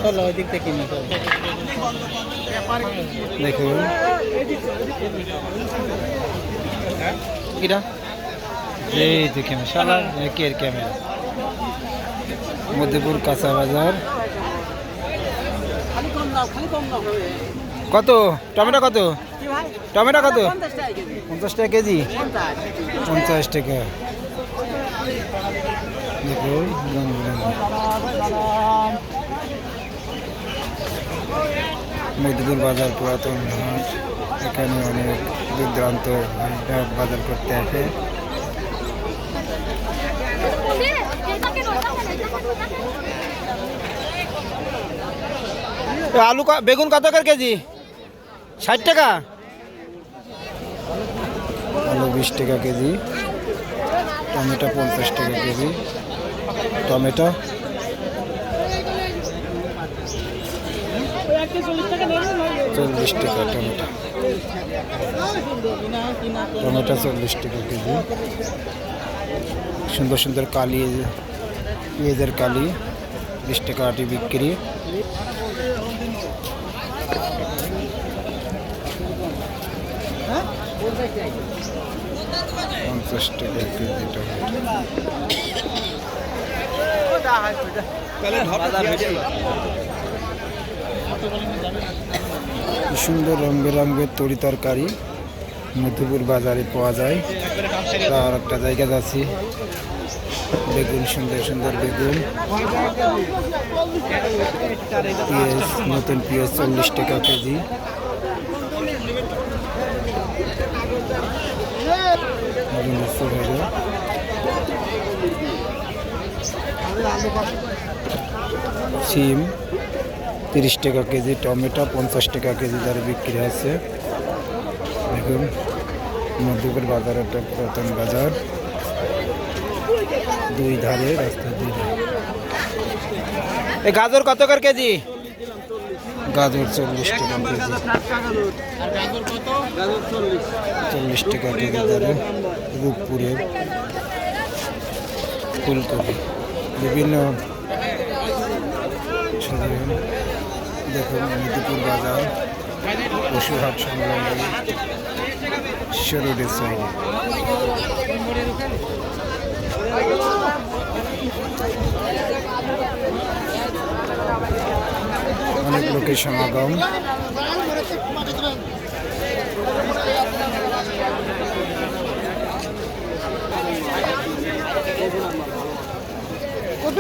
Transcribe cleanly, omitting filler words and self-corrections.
চলো ওই দিক থেকে কিনে দেখুন এটা এই যে ক্যামেরা একের ক্যামেরা মধ্যপুর কাঁচা বাজার। কত টমেটো কত? টমেটো কত? 50 টাকা কেজি। 50 টাকা। দেখুন মধ্যপুর বাজার পুরাতন হাট। এখানে অনেক দূর দূরান্ত বাজার করতে আসে। আলু বেগুন কত করে কেজি? 60 টাকা। আলু 20 টাকা কেজি। টমেটো 50 টাকা কেজি। টমেটো 40 টাকা। টমেটো 40 টাকা কেজি। সুন্দর সুন্দর কালি, পেঁয়াজের কালি 20 টাকা আটি বিক্রি। পঞ্চাশ টাকা কেজি সুন্দর রং বেরঙের তরি তরকারি মধ্যপুর বাজারে পাওয়া যায়। আর একটা জায়গা যাচ্ছি, বেগুন সুন্দর সুন্দর বেগুন, পেঁয়াজ নতুন পেঁয়াজ 40 টাকা কেজি। সিম 30 টাকা কেজি। টমেটো 50 টাকা কেজি দরে বিক্রি আছে। দেখুন মধ্যপুর বাজার একটা পুরাতন বাজার, দুই ধারে রাস্তা দুই ধারে। এই গাজর কত করে কেজি? গাজর 40 টাকা কেজি। 40 টাকা কেজি দরে রূপপুরের ফুলকপি বিভিন্ন। দেখুন মধ্যপুর বাজার পশুহাট সংলগ্ন শরীরের সাইড। অনেক লোকের সমাগম। কত